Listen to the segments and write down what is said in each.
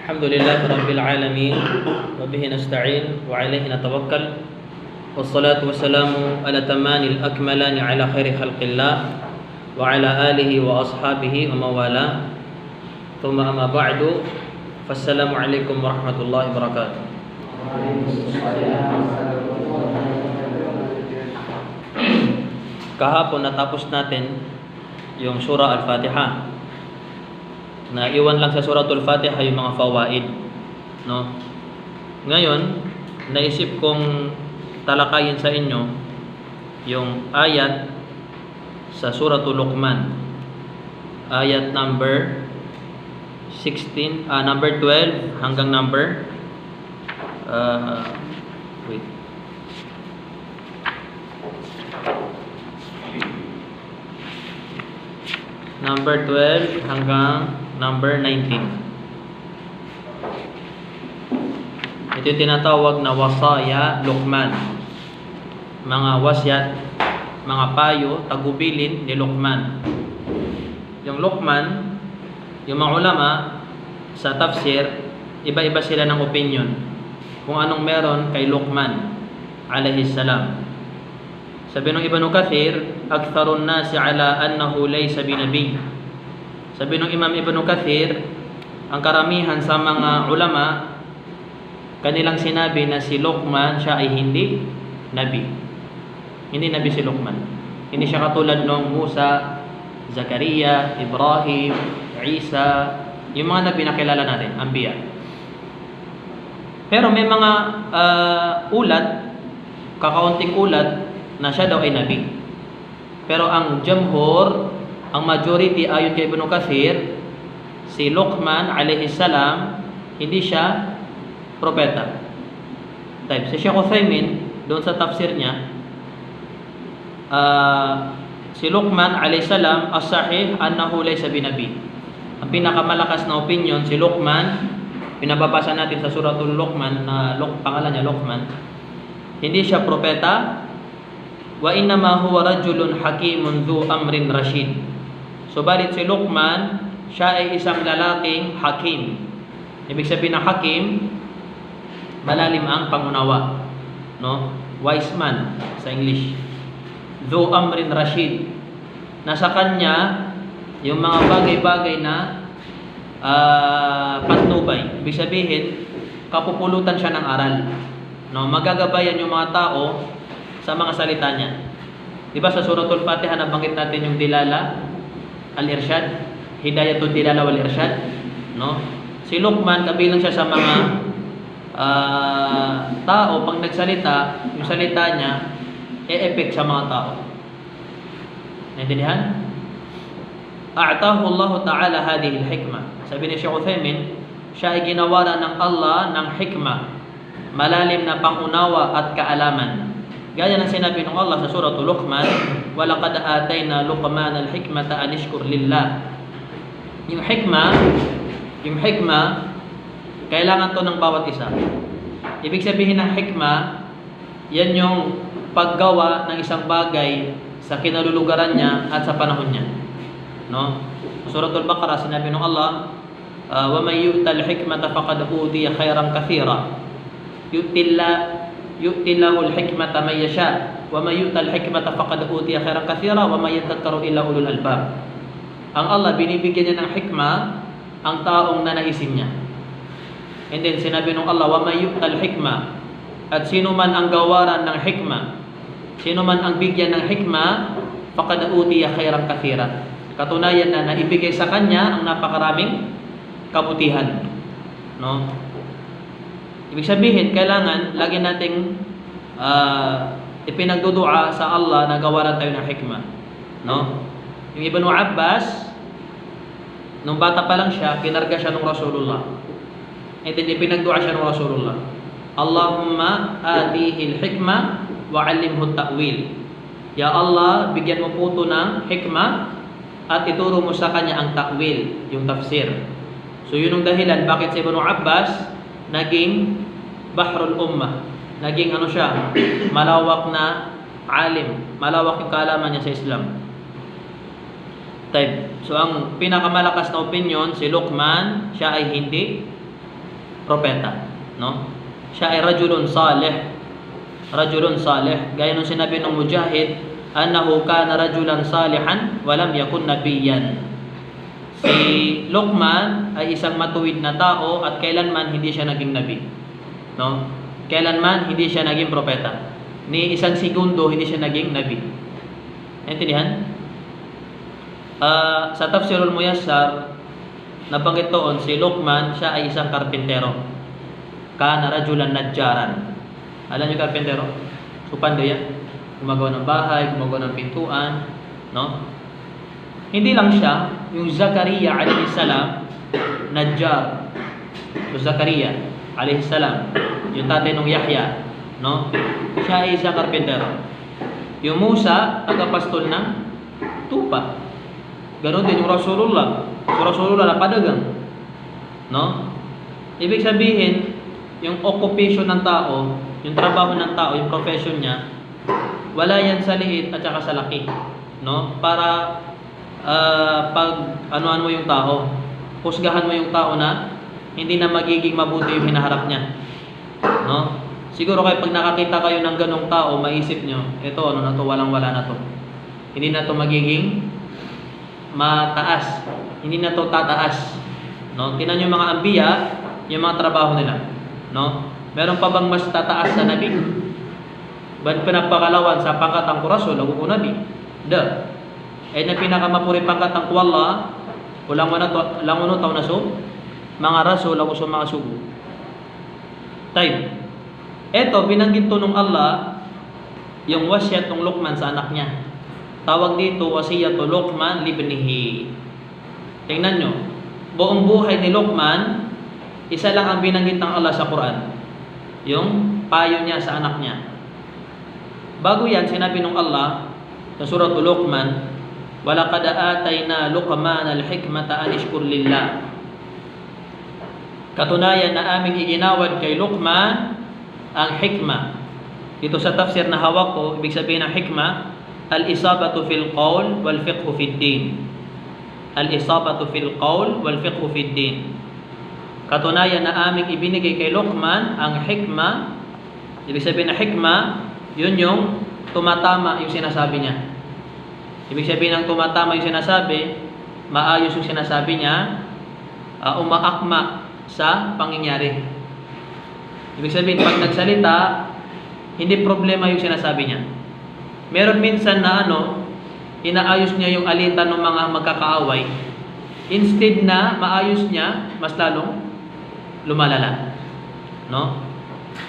الحمد لله رب العالمين وبه نستعين وعليه نتوكل والصلاة والسلام على الأتمان الأكملان على خير خلق الله وعلى آله وأصحابه ومن والاه ثم أما بعد فالسلام عليكم ورحمة الله وبركاته. Kahapon natapos natin yung surah Al-Fatiha. Naiwan lang sa suratul Fatiha yung mga fawaid, no? Ngayon, naisip kong talakayin sa inyo yung ayat sa suratul Luqman. Ayat number 16, number 12 hanggang number number 12 hanggang number 19. Ito yung tinatawag na wasaya Luqman. Mga wasyat, mga payo, tagubilin ni Luqman. Yung Luqman, yung mga ulama sa tafsir, iba-iba sila ng opinion kung anong meron kay Luqman alayhi salam. Sabi ng Ibn Kathir, aktharun nasi ala annahu laysa binabi. Sabi ng Imam Ibn Kathir, ang karamihan sa mga ulama, kanilang sinabi na si Luqman, siya ay hindi nabi. Hindi nabi si Luqman. Hindi siya katulad ng Musa, Zakaria, Ibrahim, Isa, yung mga nabi na kilala natin, Anbiya. Pero may mga ulat, kakaunting ulat, na siya daw ay nabi. Pero ang jamhur, ang majority ayon kay Ibn Kathir, si Luqman alayhi salam hindi siya propeta. Si Sheikh Uthaymin doon sa tafsir niya, si Luqman alayhi salam as-sahih annahu laysa binabi. Ang pinakamalakas na opinion, si Luqman, pinababasa natin sa suratul Luqman na pangalan niya Luqman, hindi siya propeta. Wa innama huwa rajulun hakimun dhu amrin rashid. Subalit si Luqman, siya ay isang lalaking hakim. Ibig sabihin ng hakim, malalim ang pangunawa, no? Wise man sa English. Dhu amrin rashid. Nasa kanya yung mga bagay-bagay na patnubay. Ibig sabihin, kapupulutan siya ng aral, no? Magagabayan yung mga tao sa mga salita niya. Diba sa suratul Fatiha nabanggit natin yung dilala, al-irsyad, hidayatul dilala wal irsyad, no? Si Luqman kabilang siya sa mga tao pag nagsalita, yung salita niya e-effect sa mga tao. Naintindihan? A'tahu Allah Ta'ala hadhihi al-hikmah. Sabi ni Sheikh Uthaymin, siya ay ginawaran ng Allah ng hikmah, malalim na pangunawa at kaalaman. Gaya ng sinabi ng Allah sa suratul Luqman, وَلَقَدْ آتَيْنَا لُقْمَانَ الْحِكْمَةَ أَنِ اشْكُرْ لِلَّهِ. Yung hikmah, kailangan to ng bawat isa. Ibig sabihin ng hikmah, yan yung paggawa ng isang bagay sa kinalulugaran niya at sa panahon niya. No? Sa suratul Baqarah, sinabi ng Allah, وَمَنْ يُؤْتَ الْحِكْمَةَ فَقَدْ أُوتِيَ خَيْرًا كَثِيرًا. يؤتي الله الحكمة من يشاء ومن يؤت الحكمة فقد أوتي خيرا كثيرا وما يذكر إلا أولو الألباب. Ang Allah, binibigyan niya ng hikmah ang taong nanaisin niya. And then sinabi ng Allah, وَمَنْ يُؤْتَ الْحِكْمَةَ, at sino man ang gawaran ng hikmah, sino man ang bigyan ng hikmah, فَقَدْ أُوتِيَ خَيْرًا كَثِيرًا. Katunayan na naibigay sa kanya ang napakaraming kabutihan, no? Ibig sabihin, kailangan lagi nating ipinagdudua sa Allah na gawaran tayo ng hikmah, no? Yung Ibn Abbas, nung bata pa lang siya, kinarga siya ng Rasulullah. And then ipinagdua siya ng Rasulullah, Allahumma atihi al-hikmah wa 'allimhu at-ta'wil. Ya Allah, bigyan mo po ito ng hikmah at ituro mo sa kanya ang ta'wil, yung tafsir. So yun ang dahilan bakit si Ibn Abbas naging bahrul ummah, naging siya, malawak na alim, malawak yung kaalaman niya sa Islam. So ang pinakamalakas na opinion, si Luqman, siya ay hindi propeta, no? Siya ay rajulun salih. Rajulun salih. Gaya nung sinabi ng Mujahid, annahu kana rajulan salihan wa lam yakun nabiyyan. Si Luqman ay isang matuwid na tao at kailanman hindi siya naging nabi. No? Kailanman hindi siya naging propeta. Ni isang segundo hindi siya naging nabi. Naintindihan? Sa Tafsirul Muyassar, nabanggit doon si Luqman, siya ay isang karpintero. Kana rajulan najjaran. Alam niyo karpintero? Supando yan. Gumagawa ng bahay, gumagawa ng pintuan, no? Hindi lang siya, yung Zakaria alayhi salam, najjar. So Zakaria alayhi salam, yung tatay ng Yahya, no? Siya ay isang karpintero. Yung Musa, tagapastol ng tupa. Ganon din yung Rasulullah. So Rasulullah na padagang, no? Ibig sabihin, yung occupation ng tao, yung trabaho ng tao, yung profession niya, wala yan sa liit at saka sa laki, no? Para pag anuan mo yung tao, husgahan mo yung tao na hindi na magiging mabuti yung hinaharap niya, no? Siguro kayo pag nakakita kayo ng ganong tao, maisip nyo, ito ano na to, walang-wala na to. Hindi na to magiging mataas, hindi na to tataas, no? Tingnan yung mga ambiya, yung mga trabaho nila, no? Meron pa bang mas tataas sa nabi? Ba't pinapakalawan sa pangkatang rasul lagu ko nabi? Da. Eh na pinakamapuri pangkatang Allah, ulang uno taw na so mga rasul lagu sa mga sugo. Time. Eto binanggit to nung Allah yung wasyat ng Luqman sa anak niya. Tawag dito wasiyatu Luqman libnihi. Tingnan nyo, buong buhay ni Luqman, isa lang ang binanggit ng Allah sa Quran, yung payo niya sa anak niya. Bago yan, sinabi ng Allah sa suratul Luqman, walaqad atayna Luqman al-hikmata an ishkur lillah. Katunayan na aming iginawad kay Luqman ang hikmah. Dito sa tafsir na hawak ko, ibig sabihin ng hikmah, al-isabatu fil qawl wal fiqhu fid din. Al-isabatu fil qawl wal fiqhu fid din. Katunayan na aming ibinigay kay Luqman ang hikmah. Ibig sabihin na hikmah, yun yung tumatama yung sinasabi niya. Ibig sabihin ng tumatama yung sinasabi, maayos yung sinasabi niya, umaakma sa pangyayari. Ibig sabihin, pag nagsalita, hindi problema yung sinasabi niya. Meron minsan na inaayos niya yung alitan ng mga magkakaaway. Instead na maayos niya, mas lalong lumalala. No?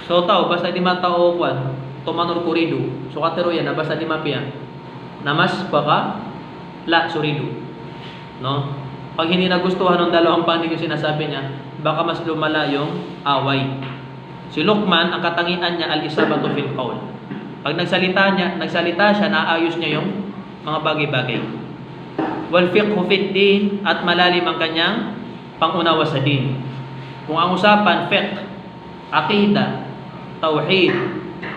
So tao, basta di matao kwan, tumanor kurido. So katero yan, basta di mapia. Namas baka la surido. No? Pag hindi nagustuhan ng dalawang panig yung sinasabi niya, baka mas lumala yung away. Si Luqman, ang katangian niya al-isabatu fil qawl. Pag nagsalita siya, naayos niya yung mga bagay-bagay. Wal fiqhu fid din, at malalim ang kanyang pangunawa sa din. Kung ang usapan fiqh, aqida, tauhid,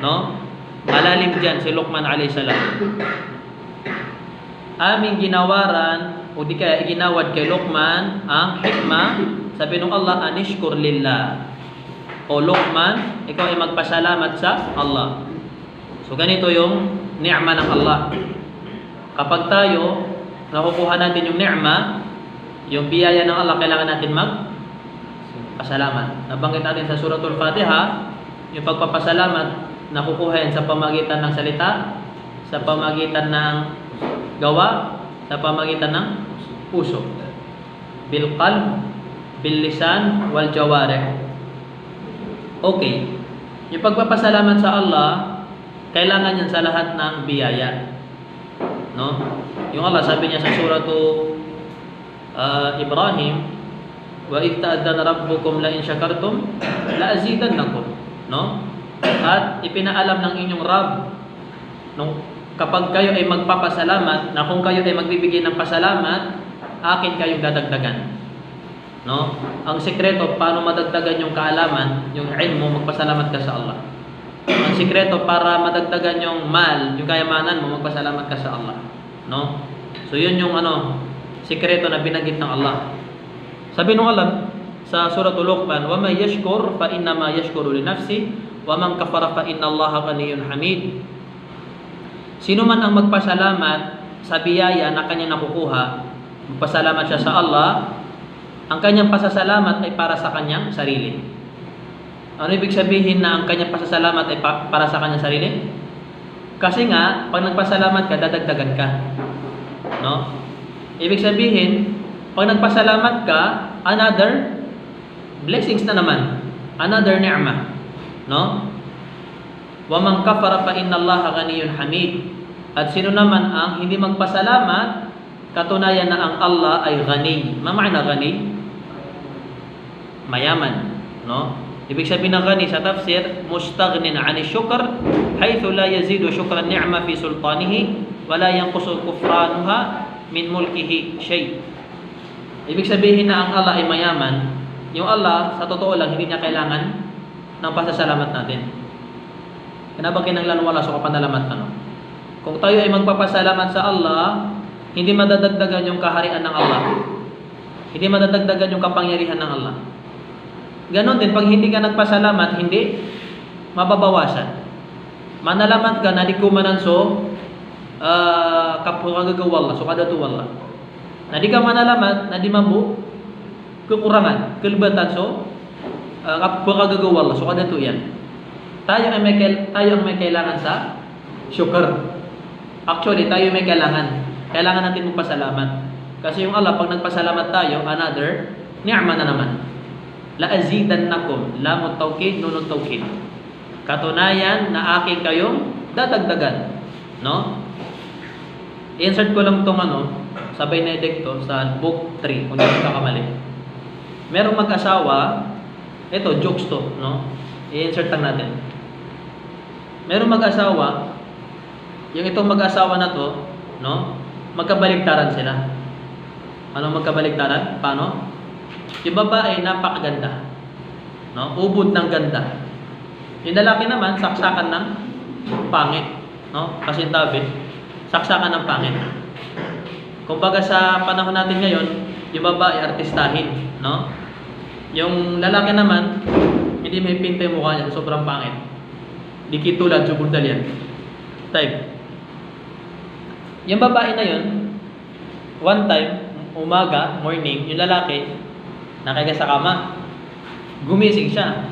no? Malalim diyan si Luqman alayhi salam. Aming ginawaran o di kaya iginawad kay Luqman ang hikmah, sabi ng Allah, anishkur lillah. O Luqman, ikaw ay magpasalamat sa Allah. So ganito yung ni'ma ng Allah. Kapag tayo nakukuha natin yung ni'ma, yung biyaya ng Allah, kailangan natin magpasalamat. Nabanggit natin sa suratul Fatiha, yung pagpapasalamat nakukuha yan sa pamagitan ng salita, sa pamagitan ng gawa, sa pamagitan ng puso. Bil qalb, bil lisan, wal jawarih. Okay. Yung pagpapasalamat sa Allah, kailangan yan sa lahat ng biyaya. No? Yung Allah, sabi niya sa suratu Ibrahim, wa idh ta'adana rabbukum la in syakartum la azidannakum. No? At ipinaalam ng inyong Rabb, kapag kayo ay magpapasalamat, na kung kayo ay magbibigay ng pasalamat, akin kayong dadagdagan. No? Ang sikreto paano madagdagan yung kaalaman, yung ilmu, magpasalamat ka sa Allah. Ang sikreto para madagdagan yung mal, yung kayamanan mo, magpasalamat ka sa Allah. No? So yun yung sikreto na binanggit ng Allah. Sabi ng Allah, sa suratul Luqman, "Wa may yashkur fa innama yashkuru li nafsi, wa man kafara fa innallaha ghaniyyun hamid." Sino man ang magpasalamat sa biyaya na kanya nakukuha, magpasalamat siya sa Allah, ang kanyang pasasalamat ay para sa kanyang sarili. Ano ibig sabihin na ang kanyang pasasalamat ay para sa kanyang sarili? Kasi nga, pag nagpasalamat ka, dadagdagan ka. No? Ibig sabihin, pag nagpasalamat ka, another blessings na naman. Another ni'mah. No? Wa man kafara fa innallaha ghaniyyun hamid. At sino naman ang hindi magpasalamat, katunayan na ang Allah ay ghani. Ma'ana ghani? Mayaman. No? Ibig sabihin ng ghani sa tafsir, mustaghnin 'ani syukr, haythu la yazidu syukran ni'ma fi sultanihi, wa la yanqusu kufranuha min mulkihi shay. Ibig sabihin na ang Allah ay mayaman. Yung Allah, sa totoo lang, hindi niya kailangan ng pasasalamat natin. Kinabagay ng lanwala sa kapanalamat ano. Kung tayo ay magpapasalamat sa Allah, hindi madadagdagan yung kaharian ng Allah. Hindi madadagdagan yung kapangyarihan ng Allah. Ganon din, pag hindi ka nagpasalamat, hindi mababawasan. Manalamat ka na di kumanan so kapagagawala, so kadatu wala. Na di ka manalamat, na di mabu kekurangan, kelebatan so kapagagawala, so kadatu yan. Tayo ang may kailangan sa syukur. Actually, tayo may kailangan. Kailangan natin magpasalamat. Kasi yung Allah, pag nagpasalamat tayo, another ni'ma na naman. La azidannakum, lamut tawkid, nunut tawkid. Katunayan na akin kayong dadagdagan. No? I-insert ko lang itong sa Benedicto, sa book 3, kung hindi kakamali. Merong mag-asawa, ito, jokes to, no? I-insert lang natin. Merong mag-asawa, yung itong mag-asawa na to, no? Magkabaligtaran sila. Ano magkabaligtaran? Paano? Yung babae napakaganda. No? Ubod ng ganda. Yung lalaki naman saksakan ng pangit, no? Kasi David, saksakan ng pangit. Kumbaga sa panahon natin ngayon, yung babae artistahin, no? Yung lalaki naman hindi may pinta yung mukha niya, sobrang pangit. Dikit tulad subundal yan. Type. Yung babae na yun, one time, umaga, morning, yung lalaki, nakahiga sa kama. Gumising siya.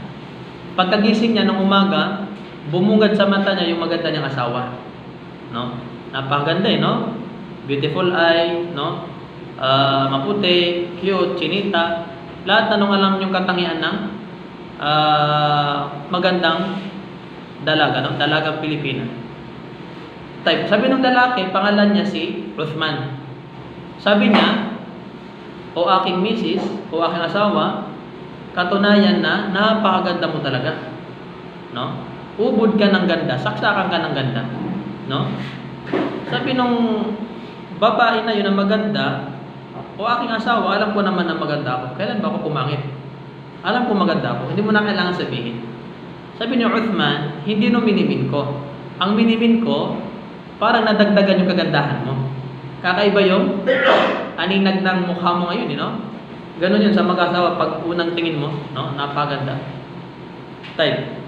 Pagkagising niya ng umaga, bumungad sa mata niya yung maganda niyang asawa. No? Napakaganda no? Beautiful eye, no? Maputi, cute, chinita. Lahat na nung alam yung katangian ng magandang dalaga, no? Dalagang Pilipina. Type. Sabi ng lalaki, pangalan niya si Uthman. Sabi niya, o aking misis, o aking asawa, katunayan na napakaganda mo talaga. No? Ubod ka ng ganda, saksakan ka ng ganda. No? Sabi nung babae na yun na maganda, o aking asawa, alam ko naman na maganda ako. Kailan ba ako pumangit? Alam ko maganda ako. Hindi mo na kailangan sabihin. Sabi ni Uthman, hindi no minimin ko. Ang minimin ko, parang nadagdagan yung kagandahan mo. Kakaiba yung aninag ng mukha mo ngayon, no? Ganon yun sa mag-asawa pag unang tingin mo, no? Napaganda. Type.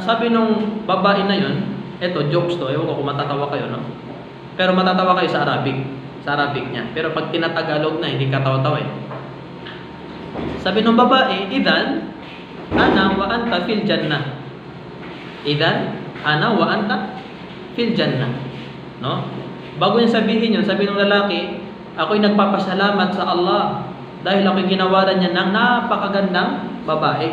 Sabi nung babae na yun, eto, jokes to, ewan ko kung matatawa kayo, no? Pero matatawa kayo sa Arabic. Sa Arabic niya. Pero pag tinatagalog na, hindi katawa-tawa eh. Sabi nung babae, idan, ana wa anta fil jannah. Idan, ana wa anta fil jannah. No? Bago niya sabihin yun, sabi ng lalaki, ako'y nagpapasalamat sa Allah dahil ako'y ginawaran niya ng napakagandang babae.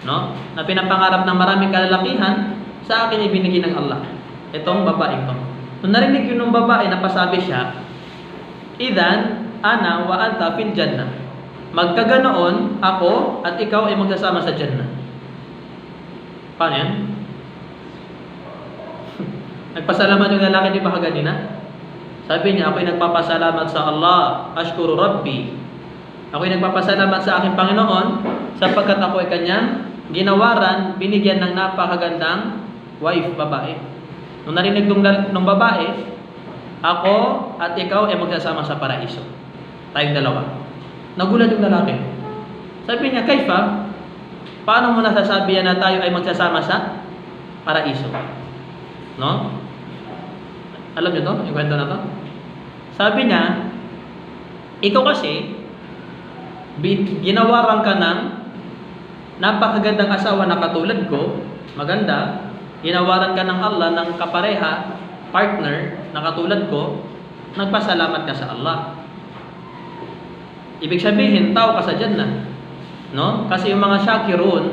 No? Na pinapangarap ng maraming kalalakihan, sa akin ibinigay ng Allah. Itong babae ko. Nung narinig yun ng babae, napasabi siya, idan, ana wa anta fil jannah. Magkaganoon, ako at ikaw ay magsasama sa jannah. Paano yan? Nagpasalamat yung lalaki, di ba kaganina? Sabi niya, ako'y nagpapasalamat sa Allah, ashkuru Rabbi. Ako'y nagpapasalamat sa aking Panginoon sapagkat ako ay kanyang ginawaran, binigyan ng napakagandang wife, babae. Nung narinig nung babae, ako at ikaw ay magsasama sa paraiso. Tayong dalawa. Nagulat yung lalaki. Sabi niya, kaifa? Paano mo nasasabi yan na tayo ay magsasama sa paraiso? No? Alam niyo to? Yung kwento na to? Sabi niya, ikaw kasi, ginawaran ka ng napakagandang asawa na katulad ko, maganda, ginawaran ka ng Allah ng kapareha, partner na katulad ko, nagpasalamat ka sa Allah. Ibig sabihin, tao ka sa Jannah. No? Kasi yung mga syakirun,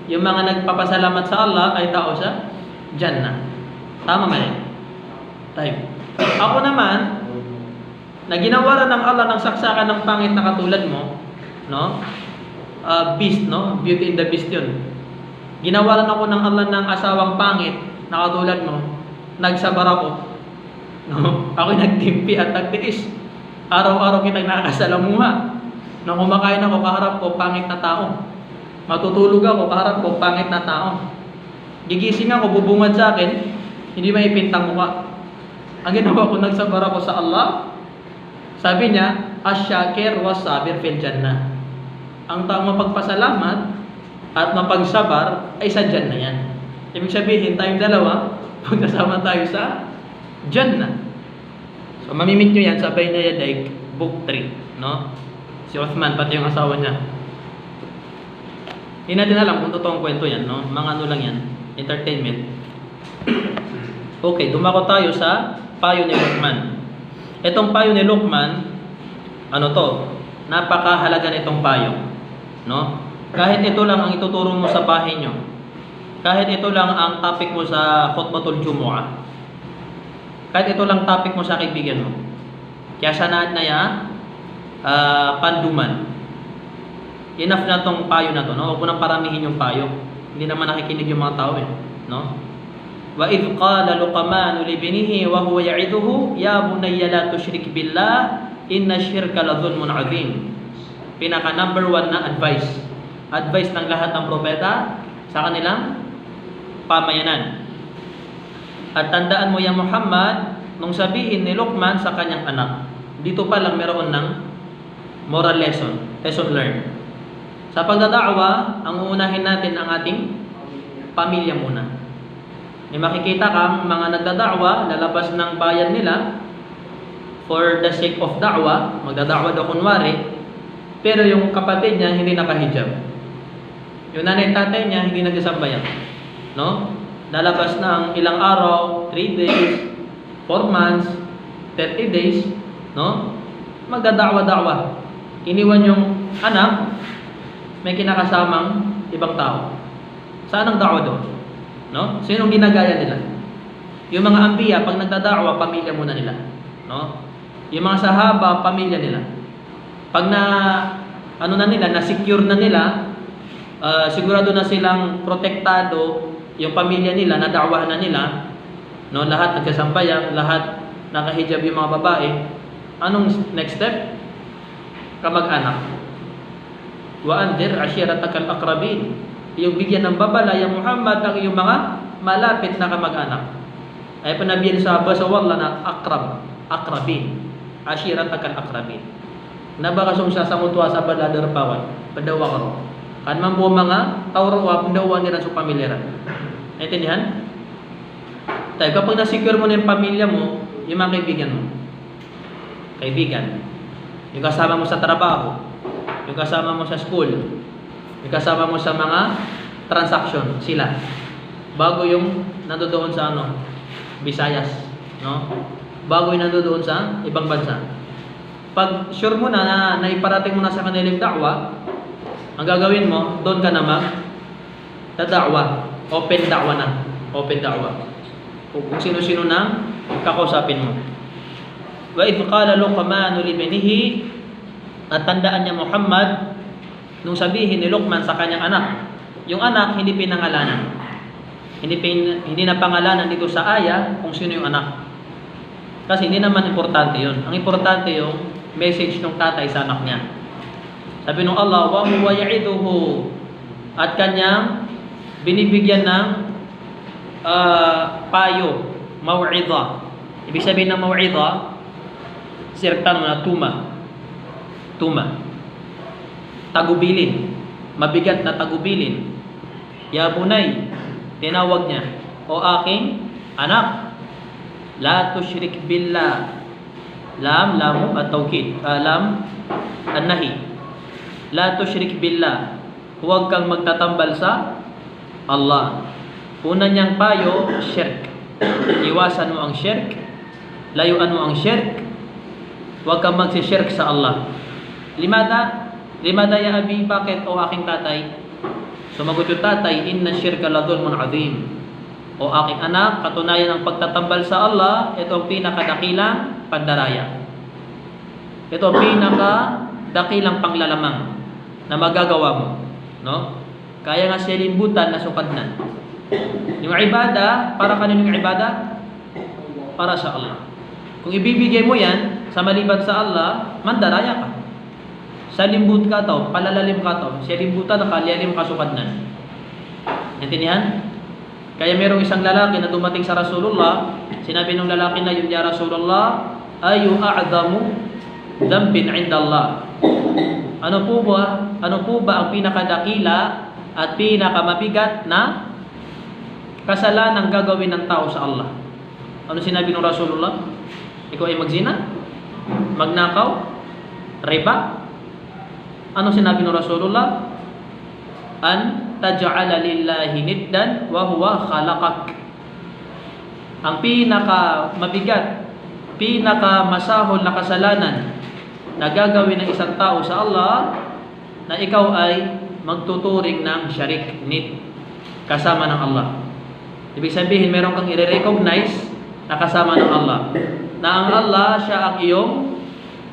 yung mga nagpapasalamat sa Allah ay tao sa Jannah. Tama ba yan? Tayo. Ako naman, na ginawaran ng Allah ng saksakan ng pangit na katulad mo, no? Beast, no? Beauty and the Beast yun. Ginawaran ako ng Allah ng asawang pangit na katulad mo, nagsabar ako. No? Ako'y nagtimpi at nagtiis. Araw-araw kitang nakakasalamuha. Nang kumakain ako, kaharap ko, pangit na tao. Matutulog ako, kaharap ko, pangit na tao. Gigising ako, bubungad sa akin, hindi maipintang mukha. Ang ginawa ko, nagsabar ako sa Allah. Sabi niya, Asyakir was sabir fil Jannah. Ang taong mapagpasalamat at mapagsabar ay sa Jannah yan. Ibig sabihin, tayong dalawa, magkasama tayo sa Jannah. So, mamimit nyo yan sa Bayna Yaday, Book 3. No? Si Uthman, pati yung asawa niya. Hindi natin alam kung totoong kwento yan. No? Mga ano lang yan. Entertainment. Okay, dumako tayo sa payo ni Luqman. Itong payo ni Luqman, ano to? Napakahalaga nitong payo. No? Kahit ito lang ang ituturo mo sa bahay nyo. Kahit ito lang ang topic mo sa khutbatul Jumu'ah. Kahit ito lang topic mo sa kaibigan mo. Kaya sanad na yan, panduman. Enough na tong payo na to. No? Huwag mo nang paramihin yung payo. Hindi naman nakikinig yung mga tao. No? وَإِذْ قَالَ لُقْمَانُ لِابْنِهِ وَهُوَ يَعِظُهُ يَا بُنَيَّ لَا تُشْرِكْ بِاللَّهِ إِنَّ الشِّرْكَ لَظُلْمٌ عَظِيمٌ. Pinaka number 1 na advice. Advice ng lahat ng propeta sa kanilang pamayanan. At tandaan mo ya Muhammad, nung sabihin ni Luqman sa kanyang anak. Dito pa lang meron ng moral lesson learned. Sa pagdada'wa, ang uunahin natin ang ating pamilya muna. May makikita kang mga nagdada'wa, lalabas ng bayan nila for the sake of da'wa, magdada'wa daw kunwari, pero yung kapatid niya hindi nakahijab. Yung nanay tatay niya hindi nagsasambayan. No? Lalabas ng ilang araw, 3 days, 4 months, 30 days, no? Magdada'wa-da'wa. Iniwan yung anak, may kinakasamang ibang tao. Saan ang da'wa doon? No? Sinong ginagaya nila? Yung mga ambiya, pag nagdada'wa, pamilya muna nila. No? Yung mga sahaba, pamilya nila. Pag na-secure na nila, sigurado na silang protektado yung pamilya nila, nada'wahan na nila, no? Lahat nagsasambayan, lahat nakahijab yung mga babae. Anong next step? Kamag-anak. Wa anzir ashiratakal aqrabin. Yung bigyan ng babala ya Muhammad ang iyong mga malapit na kamag-anak. Ay panabiyan sa wala na akrabin. Ashiratakal akrabin. Nabakasong sa samutwa sa baladar pawan. Padawa ka ro. Kanman po mga tawrawa padawa nila sa pamilya. Naintindihan? Tayo kapag na-secure mo na yung pamilya mo, yung mga kaibigan mo. Kaibigan. Yung kasama mo sa trabaho. Yung kasama mo sa school. Yung kasama mo sa mga transaction, sila. Bago yung nandoon sa Visayas, no? Bago yung nandoon sa ibang bansa. Pag sure mo na naiparating mo na sa kanilang da'wa, ang gagawin mo, doon ka na da'wa. Open da'wa na. Open da'wa. Kung sino-sino na kakausapin mo. Wa idh qala Luqman li ibnihi, at tandaan niya Muhammad nung sabihin ni Luqman sa kanyang anak. Yung anak hindi pinangalanan. Hindi na pangalanan dito sa aya kung sino yung anak. Kasi hindi naman importante 'yon. Ang importante yung message ng tatay sa anak niya. Sabi ng Allah, wa huwa ya'iduhu, at kanyang binibigyan ng payo, mau'idha. Ibig sabihin ng mau'idha, sirtan mo na tuma. Tagubilin. mabigat na tagubilin. Ya bunay, tinawag niya, o aking anak, la tusyrik billah. Lamu at tawkid, lam an-nahi. La tusyrik billah. Huwag kang magtatambal sa Allah. Una niyang payo, syirk. Iwasan mo ang syirk. Layuan mo ang syirk. Huwag kang magsisyirk sa Allah. Limada ya abi, bakit o aking tatay? Sumagot yung tatay, inna syirka la dhulmun azim. O aking anak, katunayan ang pagtatambal sa Allah, ito ang pinakadakilang pandaraya. Ito ang pinakadakilang panglalamang na magagawa mo, no? Kaya nga siya limbutan na sukadnan. Yung ibada, para kanino yung ibada? Para sa Allah. Kung ibibigay mo yan sa maliban sa Allah, mandaraya ka. Sa limbut ka to, palalalim ka to, siya limbutan, nakalialim ka sukadnan. Intindihan? Kaya merong isang lalaki na dumating sa Rasulullah, sinabi ng lalaki na yun, ya Rasulullah, ayu a'zamu dhanbin 'inda Allah. Ano po ba ang pinakadakila at pinakamabigat na kasalanan gagawin ng tao sa Allah? Ano sinabi ng Rasulullah? Ikaw ay magzina? Magnakaw? Riba? Ano sinabi ng Rasulullah? An taj'ala lillahi niddan wa huwa khalaqak. Ang pinakamabigat, pinakamasahol na kasalanan na gagawin ng isang tao sa Allah, na ikaw ay magtuturing ng syarik, nid, kasama ng Allah. Ibig sabihin, meron kang i-recognize na kasama ng Allah, na ang Allah, siya ang iyong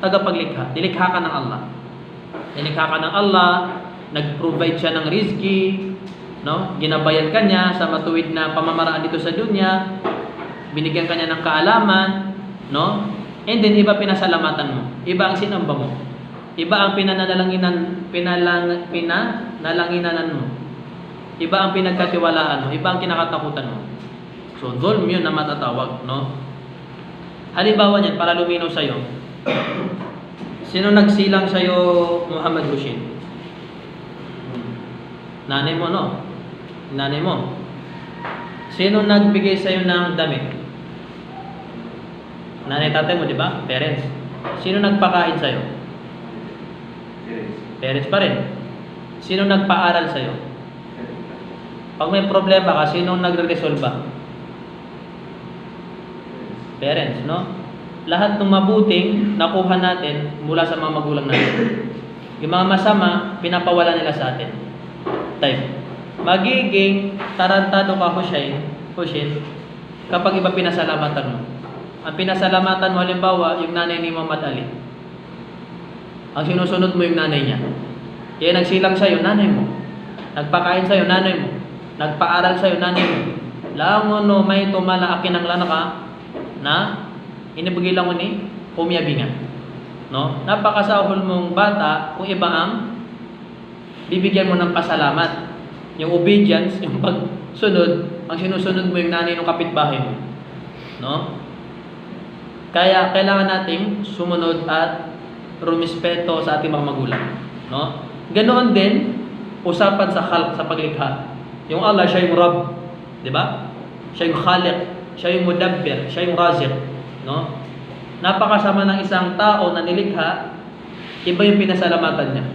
tagapaglikha. Nilikha ka ng Allah. Nilikha ka ng Allah, nag-provide siya ng rizki, no? Ginabayan ka niya sa matuwid na pamamaraan dito sa dunya, binigyan ka niya ng kaalaman, no? And then iba pinasalamatan mo, iba ang sinamba mo, iba ang pinanalanginan mo, iba ang pinagkatiwalaan mo, iba ang kinakatakutan mo. So dhulm yun na matatawag, no? Halimbawa niyan, para luminaw sa'yo, sino nagsilang sa'yo, Muhammad Hussein? Nanay mo, no? Nanay mo. Sino nagbigay sa'yo ng damit? Nanay, tatay mo, di ba? Parents. Sino nagpakain sa'yo? Parents pa rin. Sino nagpaaral sa'yo? Pag may problema ka, sino nagre-resolve ba? Parents, no? Lahat ng mabuting nakuha natin mula sa mga magulang natin. Yung mga masama, pinapawala nila sa atin. Time. Magiging tarantado ka, Hussein, kapag iba pinasalamatan mo. Ang pinasalamatan mo, halimbawa, yung nanay ni Muhammad Ali. Ang sinusunod mo yung nanay niya. Kaya nagsilang sa'yo, nanay mo. Nagpakain sa'yo, nanay mo. Nagpaaral sa'yo, nanay mo. Langon no may tumala akin ang lanaka na inibigay lang mo ni kumiyabingan. No? Napakasahol mong bata kung iba ang bibigyan mo ng pasalamat. Yung obedience, yung pagsunod, ang sinusunod mo yung nanay ng kapitbahay mo. No? Kaya kailangan nating sumunod at rumispeto sa ating mga magulang. No? Ganoon din, usapan sa khalq, sa paglikha. Yung Allah, siya yung Rabb. Diba? Siya yung Khaliq. Siya yung Mudabbir. Siya yung Raziq. No? Napakasama ng isang tao na nilikha, iba yung pinasalamatan niya.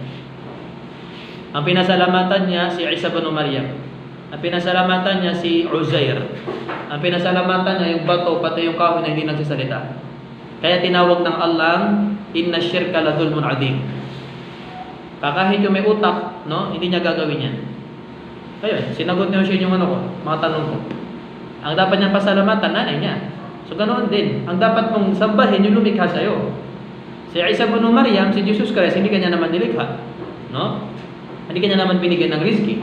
Ang pinasalamatan niya si Isa bin Maryam. Ang pinasalamatan niya si Uzair. Ang pinasalamatan niya yung bato, pati yung kahoy na hindi nagsasalita. Kaya tinawag ng Allah, inna syirka la dhulmun azim. Kahit yung may utak, no, hindi niya gagawin yan. Ayun, sinagot niya siya yung mga tanong ko. Ang dapat niyang pasalamatan, nanay niya. So ganoon din, ang dapat mong sambahin yung lumikha sa'yo. Si Isa bin Maryam, si Jesus Christ, hindi kanya naman nilikha. No? Hindi kanya naman binigyan ng rizki.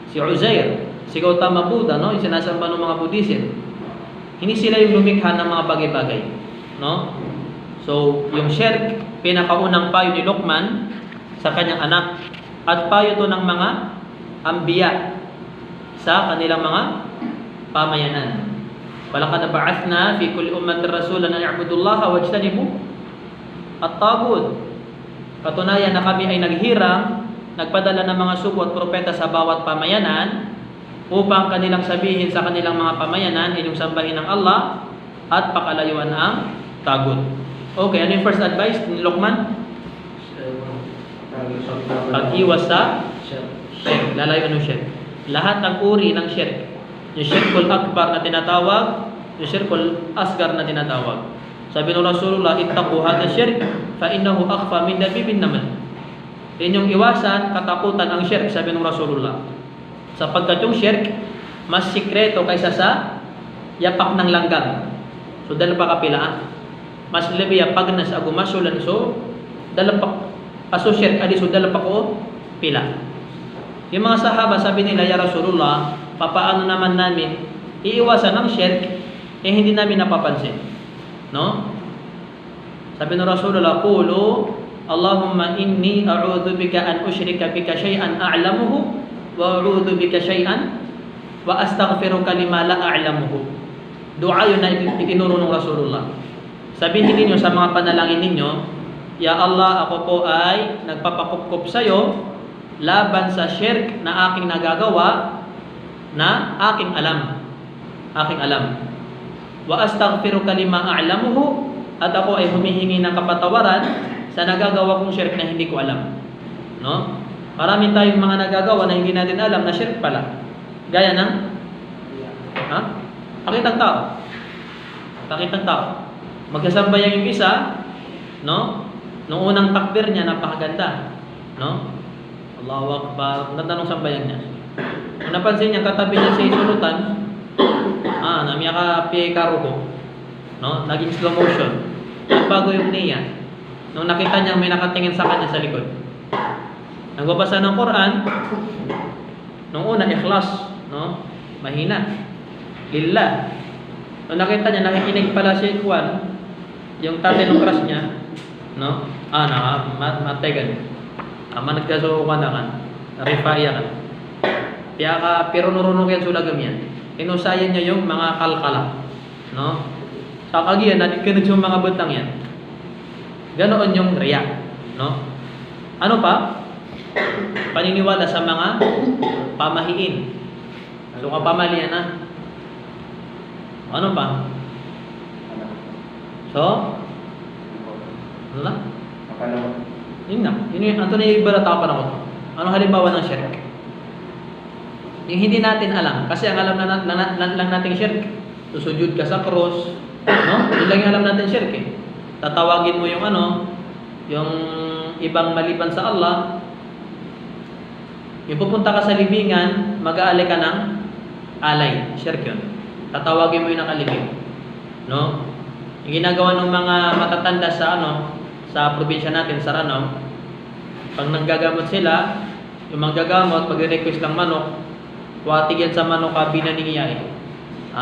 Si Uzair, si Gautama Buddha, no? Yung sinasamba ng mga Buddhism. Hindi sila yung lumikha ng mga bagay-bagay. No? So, yung shirk, pinakaunang payo ni Luqman sa kanyang anak. At payo to ng mga ambiya sa kanilang mga pamayanan. Walaqad ba'athna fi kulli ummatin rasulan an i'budullaha wajtanibu at-taghut. Katunayan na kami ay naghirang nagpadala ng mga sugo at propeta sa bawat pamayanan upang kanilang sabihin sa kanilang mga pamayanan, inyong sambahin ng Allah at pakalayuan ang tagut. Okay, ano yung first advice ni Luqman? Pag-iwas sa shirk. Lalayo ng shirk. Lahat ng uri ng shirk. Yung shirkul akbar na tinatawag, yung shirkul asgar na tinatawag. Sabi ng Rasulullah, ittaqu hadha shirk fa innahu akhfa min dabibin namal. Inyong iwasan katakutan ang shirk, sabi ng Rasulullah. Sapagkat yung shirk mas sikreto kaysa sa yapak ng langgam. So dala pa kapilaan. Mas lebi yapag nas agumasulan so dala pa aso shirk adi so dala pa ko pila. Yung mga sahaba sabi nila, ya Rasulullah, papaano naman namin iiwasan ng shirk hindi namin napapansin. No? Sabi ng Rasulullah, qulu Allahumma inni a'udhu bika an ushrika bika shay'an a'lamuhu wa a'udhu bika shay'an wa astaghfiruka lima la a'lamuhu. Dua yun na itinuro ng Rasulullah. Sabihin ninyo sa mga panalangin ninyo, ya Allah, ako po ay nagpapakupkup sa iyo laban sa shirk na aking nagagawa na aking alam. Aking alam. Wa astaghfiruka lima a'lamuhu, at ako ay humihingi ng kapatawaran sa nagagawa kong shirk na hindi ko alam. No? Marami tayong mga nagagawa na hindi natin alam na shirk pala. Gaya ng pakitang tao. Pakitang tao. Magkasambayan yung isa, no? Nung unang takbir niya, napakaganda. No? Allahu Akbar. Ganda nung sambayan niya. Kung napansin niya, katabi niya sa isulutan, namiya ka piye karo ko. No? Naging slow motion. Bago yung niya. Nung nakita niya, may nakatingin sa kanya sa likod. Nagbabasa ng Quran, nung una, ikhlas. No? Mahina. Lillah. Nung nakita niya, nakikinig pala si Kwan, yung tatay ng crush niya, no? Mategan. Managkasukan na kan. Rifaya kan. Kaya ka, pero nurunong yan sulagam yan. Inusayan niya yung mga kalkala. No? Sa kagiyan, natin yung mga butang yan. Ganoon yung riya. No? Ano pa? Paniniwala sa mga pamahiin. So, kapamalian na. Ano pa? So, ano na? Yun na. Ito na yung ibalata pa na ko. Ano halimbawa ng shirk? Yung hindi natin alam. Kasi ang alam lang natin shirk, susujud ka sa cross. No? Yun lang yung alam natin shirk eh. Tatawagin mo yung yung ibang maliban sa Allah. Yung pupunta ka sa libingan, mag-aalay ka ng alay. Shirk yun. Tatawagin mo yung nakalibing. No? Yung ginagawa ng mga matatanda sa sa probinsya natin, sa pag nanggagamot sila, yung manggagamot, pag-request ng manok, watig yan sa manok kabina ni Iyay.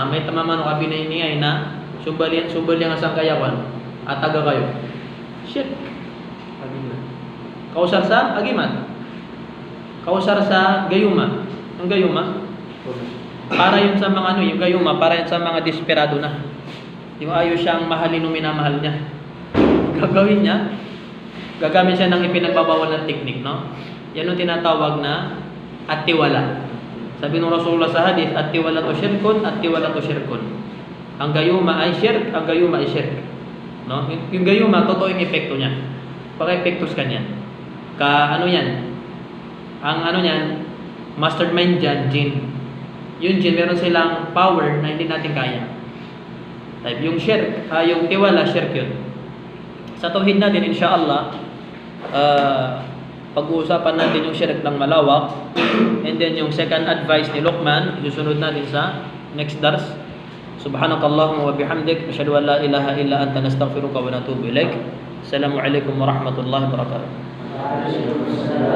May tama manok kabina ni Iyay na subal yang asang kayawan at taga kayo. Shit. Kausar sa agiman. Kausar sa gayuma. Ang gayuma, para yun sa mga yung gayuma, para yun sa mga desperado na. Yung ayaw siyang mahalin o minamahal niya. Gagawin niya, gagamit siya ng ipinagbabawal ng teknik, no? Yan yung tinatawag na at-tiwala. Sabi ng Rasulullah sa hadith, at-tiwala to syirkun, at-tiwala to syirkun. Ang gayuma ay shirk, ang gayuma ay shirk. No? Yung gayuma, totoo yung epekto niya. Paka-epektos ka niyan. Yan? Ang niyan, mastermind dyan, jinn. Yung jinn, meron silang power na hindi natin kaya. Yung shirk, yung tiwala, shirk yun. Sa tauhid natin, insyaAllah, pag-uusapan natin yung shirk ng malawak. And then yung second advice ni Luqman, isusunod natin sa next dars. Subhanakallahumma wa bihamdik, asyhadu an la ilaha illa anta, nastaghfiruka wa natubu ilaik. Assalamualaikum warahmatullahi wabarakatuh.